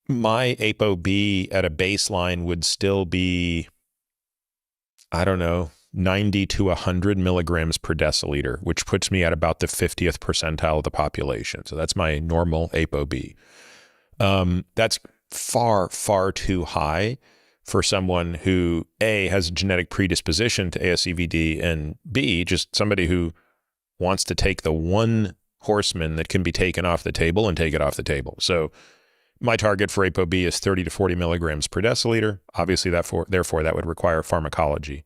My APO B at a baseline would still be, I don't know, 90 to 100 milligrams per deciliter, which puts me at about the 50th percentile of the population. So that's my normal APO B. That's far, far too high for someone who A, has a genetic predisposition to ASCVD, and B, just somebody who wants to take the one horseman that can be taken off the table and take it off the table. So my target for APO B is 30 to 40 milligrams per deciliter. Obviously, therefore, that would require pharmacology.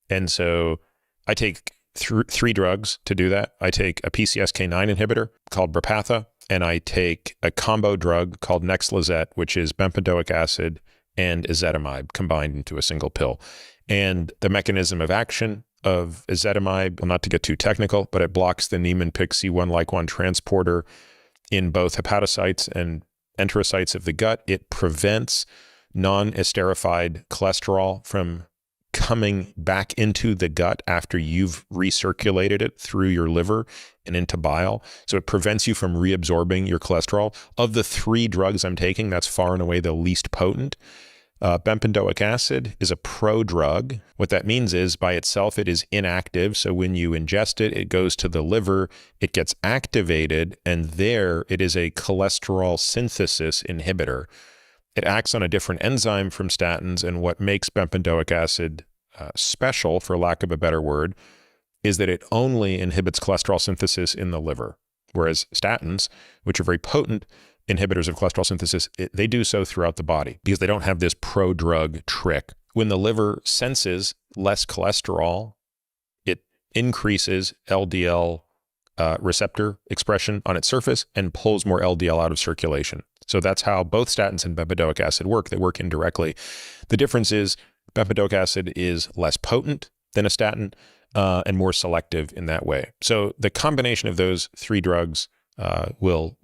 And so I take three drugs to do that. I take a PCSK9 inhibitor called Repatha, and I take a combo drug called Nexlizet, which is bempedoic acid and ezetimibe combined into a single pill. And the mechanism of action of ezetimibe, well, not to get too technical, but it blocks the Niemann-Pick C1 like 1 transporter in both hepatocytes and enterocytes of the gut. It prevents non-esterified cholesterol from coming back into the gut after you've recirculated it through your liver and into bile. So it prevents you from reabsorbing your cholesterol. Of the three drugs I'm taking, that's far and away the least potent. Bempedoic acid is a prodrug. What that means is by itself, it is inactive. So when you ingest it, it goes to the liver, it gets activated, and there it is a cholesterol synthesis inhibitor. It acts on a different enzyme from statins, and what makes bempedoic acid special, for lack of a better word, is that it only inhibits cholesterol synthesis in the liver, whereas statins, which are very potent inhibitors of cholesterol synthesis, they do so throughout the body because they don't have this prodrug trick. When the liver senses less cholesterol, it increases LDL receptor expression on its surface and pulls more LDL out of circulation. So that's how both statins and bempedoic acid work. They work indirectly. The difference is bempedoic acid is less potent than a statin and more selective in that way. So the combination of those three drugs will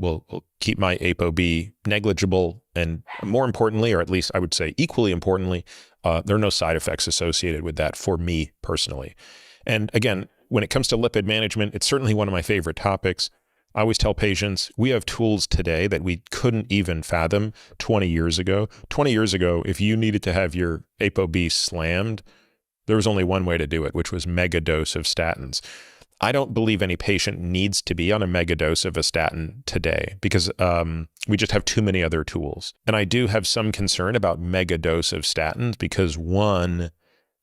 keep my APO B negligible, and more importantly, or at least I would say equally importantly, there are no side effects associated with that for me personally. And again, when it comes to lipid management, it's certainly one of my favorite topics. I always tell patients, we have tools today that we couldn't even fathom 20 years ago. 20 years ago, if you needed to have your APO B slammed, there was only one way to do it, which was mega dose of statins. I don't believe any patient needs to be on a mega dose of a statin today because we just have too many other tools. And I do have some concern about mega dose of statins because one,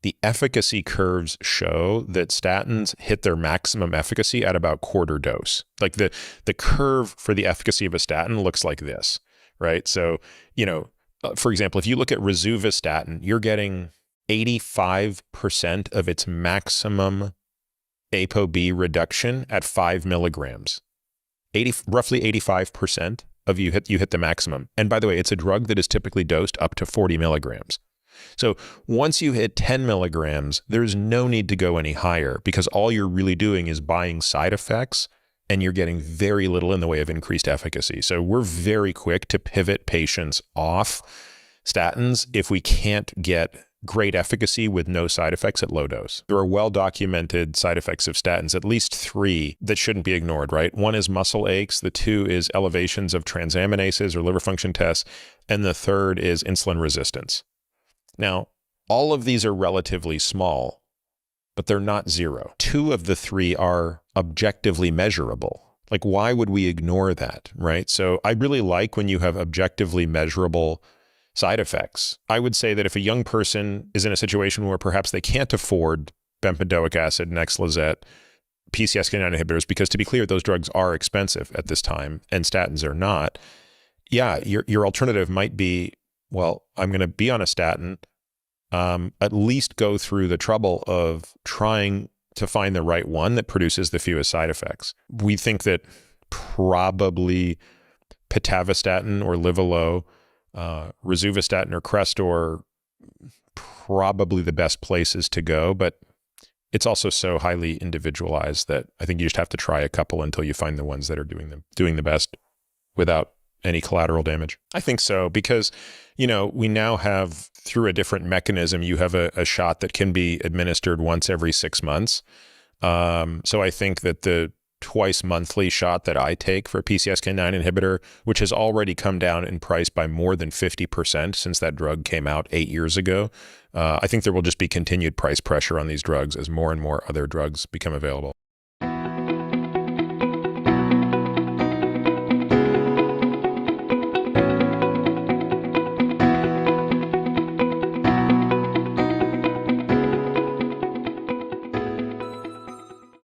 the efficacy curves show that statins hit their maximum efficacy at about quarter dose. Like the curve for the efficacy of a statin looks like this, right? So, for example, if you look at rosuvastatin, you're getting 85% of its maximum APO B reduction at 5 milligrams. Roughly 85% of you hit the maximum. And by the way, it's a drug that is typically dosed up to 40 milligrams. So once you hit 10 milligrams, there's no need to go any higher because all you're really doing is buying side effects and you're getting very little in the way of increased efficacy. So we're very quick to pivot patients off statins if we can't get great efficacy with no side effects at low dose. There are well-documented side effects of statins, at least three that shouldn't be ignored, right? One is muscle aches. The two is elevations of transaminases or liver function tests. And the third is insulin resistance. Now, all of these are relatively small, but they're not zero. Two of the three are objectively measurable. Like, why would we ignore that, right? So I really like when you have objectively measurable side effects. I would say that if a young person is in a situation where perhaps they can't afford bempedoic acid, Nexlizet, PCSK9 inhibitors, because to be clear, those drugs are expensive at this time and statins are not. Yeah, your alternative might be, well, I'm going to be on a statin, at least go through the trouble of trying to find the right one that produces the fewest side effects. We think that probably pitavastatin or Livalo, rosuvastatin or Crestor, probably the best places to go, but it's also so highly individualized that I think you just have to try a couple until you find the ones that are doing the best without any collateral damage. I think so, because, we now have, through a different mechanism, you have a shot that can be administered once every 6 months. So I think that the twice monthly shot that I take for PCSK9 inhibitor, which has already come down in price by more than 50% since that drug came out 8 years ago. I think there will just be continued price pressure on these drugs as more and more other drugs become available.